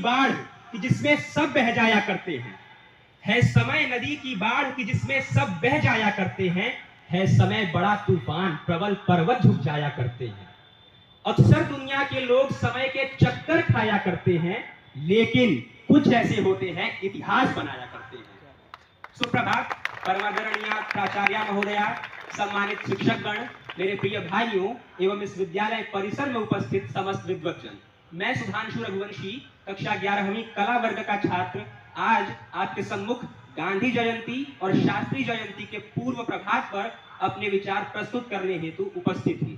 बाढ़ कि जिसमें सब बह जाया करते हैं, है समय नदी की बाढ़ कि जिसमें सब बह जाया करते हैं, है समय बड़ा तूफान प्रबल पर्वत झुक जाया करते हैं। अक्सर दुनिया के लोग समय के चक्कर खाया करते हैं, लेकिन कुछ ऐसे होते हैं इतिहास बनाया करते हैं। सुप्रभात परमादरणीय प्राचार्य महोदया, सम्मानित शिक्षकगण, मेरे प्रिय भाइयों एवं इस विद्यालय परिसर में उपस्थित समस्त विद्वज्जन, मैं सुधांशु रघुवंशी कक्षा 11वीं कला वर्ग का छात्र आज आपके सम्मुख गांधी जयंती और शास्त्री जयंती के पूर्व प्रभात पर अपने विचार प्रस्तुत करने हेतु उपस्थित हूँ।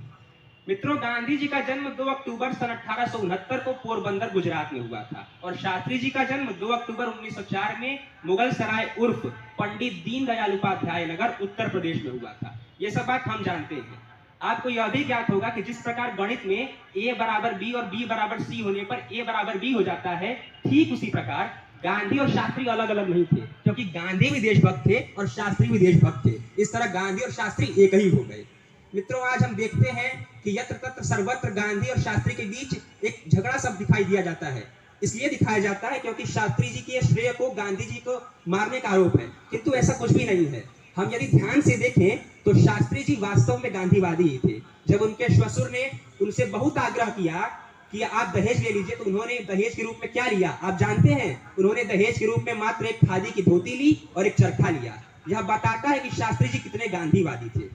मित्रों, गांधी जी का जन्म 2 अक्टूबर सन 1869 को पोरबंदर गुजरात में हुआ था और शास्त्री जी का जन्म 2 अक्टूबर 1904 में मुगल सराय उर्फ पंडित दीनदयाल उपाध्याय नगर उत्तर प्रदेश में हुआ था। ये सब बात हम जानते हैं। आपको यह भी ज्ञात होगा कि जिस प्रकार गणित में a बराबर b और b बराबर c होने पर a बराबर b हो जाता है, ठीक उसी प्रकार गांधी और शास्त्री अलग अलग नहीं थे, क्योंकि गांधी भी देशभक्त थे और शास्त्री भी देशभक्त थे। इस तरह गांधी और शास्त्री एक ही हो गए। मित्रों, आज हम देखते हैं कि यत्र तत्र सर्वत्र गांधी और शास्त्री के बीच एक झगड़ा सब दिखाई दिया जाता है। इसलिए दिखाया जाता है क्योंकि शास्त्री जी के श्रेय को गांधी जी को मारने का आरोप है, किंतु ऐसा कुछ भी नहीं है। हम यदि ध्यान से देखें तो शास्त्री जी वास्तव में गांधीवादी ही थे। जब उनके श्वशुर ने उनसे बहुत आग्रह किया कि आप दहेज ले लीजिए, तो उन्होंने दहेज के रूप में क्या लिया आप जानते हैं? उन्होंने दहेज के रूप में मात्र एक खादी की धोती ली और एक चरखा लिया। यह बताता है कि शास्त्री जी कितने गांधीवादी थे।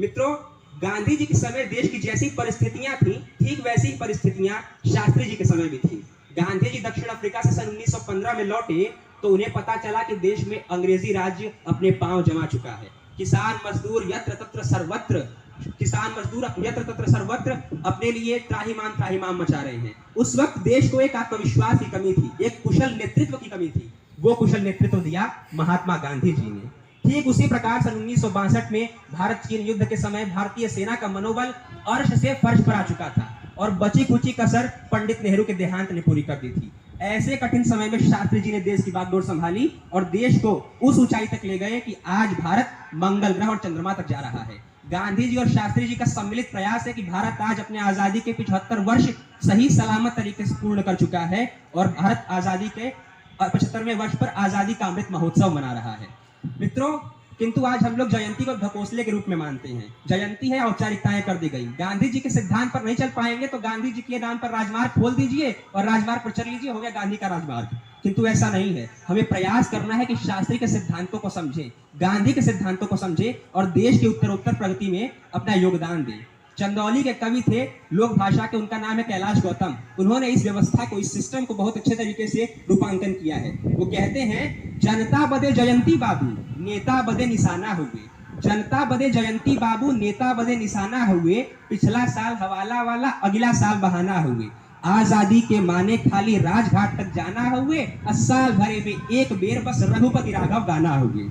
मित्रों, गांधी जी के समय देश की जैसी परिस्थितियां थी, ठीक वैसी परिस्थितियां शास्त्री जी के समय भी थी। गांधी जी दक्षिण अफ्रीका से सन 1915 में लौटे तो उन्हें पता चला कि देश में अंग्रेजी राज्य अपने पांव जमा चुका है। किसान मजदूर यत्र तत्र सर्वत्र अपने लिए त्राहिमाम मचा रहे हैं। उस वक्त देश को एक आत्मविश्वास की कमी थी, एक कुशल नेतृत्व की कमी थी। वो कुशल नेतृत्व दिया महात्मा गांधी जी ने। ठीक उसी प्रकार सन 1962 में भारत चीन युद्ध के समय भारतीय सेना का मनोबल अर्श से फर्श पर आ चुका था और बची कुची कसर पंडित नेहरू के देहांत ने पूरी कर दी थी। ऐसे कठिन समय में शास्त्री जी ने देश की बागडोर संभाली और देश को उस ऊंचाई तक ले गए कि आज भारत मंगल ग्रह और चंद्रमा तक जा रहा है। गांधी जी और शास्त्री जी का सम्मिलित प्रयास है कि भारत आज अपने आजादी के 75 वर्ष सही सलामत तरीके से पूर्ण कर चुका है और भारत आजादी के 75वें वर्ष पर आजादी का अमृत महोत्सव मना रहा है। मित्रों, किंतु आज हम लोग जयंती को ढकोसले के रूप में मानते हैं। जयंती है, औपचारिकताएं कर दी गई। गांधी जी के सिद्धांत पर नहीं चल पाएंगे तो गांधी जी के नाम पर राजमार्ग खोल दीजिए और राजमार्ग पर चल लीजिए, हो गया गांधी का राजमार्ग। किंतु ऐसा नहीं है। हमें प्रयास करना है कि शास्त्री के सिद्धांतों को समझें, गांधी के सिद्धांतों को समझें और देश की उत्तरोत्तर प्रगति में अपना योगदान दें। चंदौली के कवि थे, लोक भाषा के, उनका नाम है कैलाश गौतम। उन्होंने इस व्यवस्था को, इस सिस्टम को बहुत अच्छे तरीके से रूपांकन किया है। वो कहते हैं, जनता बदे जयंती बाबू, नेता बदे निशाना हुए। जनता बदे जयंती बाबू, नेता बदे निशाना हुए। पिछला साल हवाला वाला, अगला साल बहाना हुए। आजादी के माने खाली राजघाट तक जाना हुए। साल भरे में एक बेर बस रघुपति राघव गाना हुए।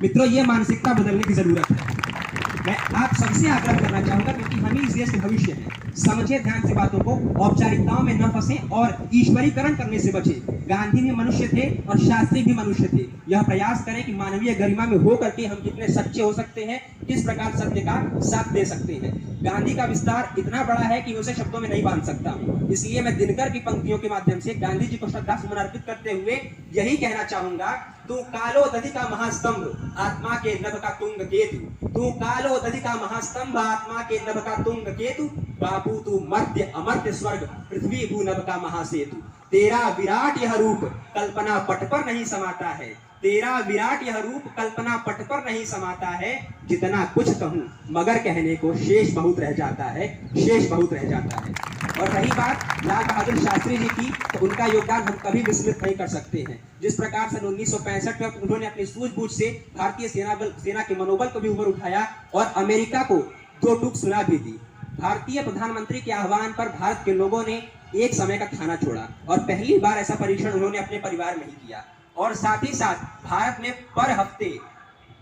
मित्रों, ये मानसिकता बदलने की जरूरत है। मैं आप सबसे आग्रह करना चाहूंगा, क्योंकि हम ही इस देश के भविष्य हैं। समझे ध्यान से बातों को, औपचारिकताओं में न फंसें और ईश्वरीकरण करने से बचें। गांधी भी मनुष्य थे और शास्त्री भी मनुष्य थे। यह प्रयास करें कि मानवीय गरिमा में हो करके हम कितने सच्चे हो सकते हैं, किस प्रकार सत्य का साथ दे सकते हैं। गांधी का विस्तार इतना बड़ा है कि उसे शब्दों में नहीं बांध सकता। इसलिए मैं दिनकर की पंक्तियों के माध्यम से गांधी जी को श्रद्धा सुमन अर्पित करते हुए यही कहना चाहूंगा, तू कालो दधि का महास्तंभ, आत्मा के नभ का तुंग केतु। तू कालो दधि का महास्तंभ, आत्मा के नभ का तुंग केतु। बाबू तू मर्त्य अमर्त्य स्वर्ग, पृथ्वी भू नभ का महासेतु। तेरा विराट यह रूप कल्पना पट पर नहीं समाता है। तेरा विराट यह रूप कल्पना पट पर नहीं समाता है। जितना कुछ कहूं मगर कहने को शेष बहुत रह जाता है, शेष बहुत रह जाता है। और रही बात लाल बहादुर शास्त्री जी की, तो उनका योगदान हम कभी विस्मृत नहीं कर सकते हैं। जिस प्रकार सन 1965 में उन्होंने अपनी सूझबूझ से भारतीय सेना के मनोबल को भी ऊपर उठाया और अमेरिका को 2 टूक सुना भी दी। भारतीय प्रधानमंत्री के आह्वान पर भारत के लोगों ने एक समय का खाना छोड़ा और पहली बार ऐसा परीक्षण उन्होंने अपने परिवार में ही किया। और साथ ही साथ भारत में पर हफ्ते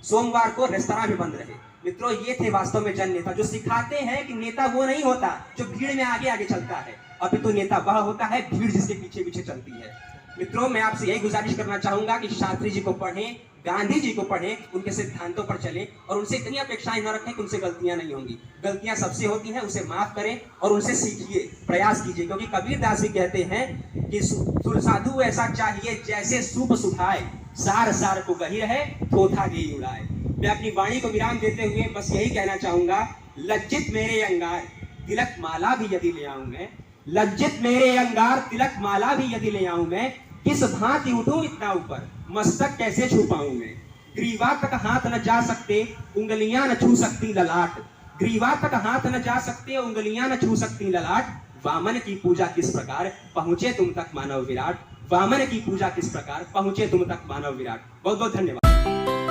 सोमवार को रेस्तरां भी बंद रहे। मित्रों, ये थे वास्तव में जन नेता, जो सिखाते हैं कि नेता वो नहीं होता जो भीड़ में आगे आगे चलता है, अपितु नेता वह होता है भीड़ जिसके पीछे पीछे चलती है। मित्रों, मैं आपसे यही गुजारिश करना चाहूंगा कि शास्त्री जी को पढ़ें, गांधी जी को पढ़ें, उनके सिद्धांतों पर चलें और उनसे इतनी अपेक्षाएं न रखें कि उनसे गलतियां नहीं होंगी। गलतियां सबसे होती हैं, उसे माफ करें और उनसे सीखिए, प्रयास कीजिए। क्योंकि कबीर दास भी कहते हैं कि साधु ऐसा चाहिए जैसे सूप सुखाए, सार सार को गही रहे, थोथा घी उड़ाए। मैं अपनी वाणी को विराम देते हुए बस यही कहना चाहूंगा, लज्जित मेरे अंगार तिलक माला भी यदि ले आऊं मैं, लज्जित मेरे अंगार तिलक माला भी यदि ले आऊं मैं, किस भांति उठूं इतना ऊपर, मस्तक कैसे छुपाऊं मैं। ग्रीवा तक हाथ न जा सकते, उंगलियां न छू सकती ललाट, ग्रीवा तक हाथ न जा सकते, उंगलियां न छू सकती ललाट। वामन की पूजा किस प्रकार पहुंचे तुम तक मानव विराट, वामन की पूजा किस प्रकार पहुंचे तुम तक मानव विराट। बहुत बहुत धन्यवाद।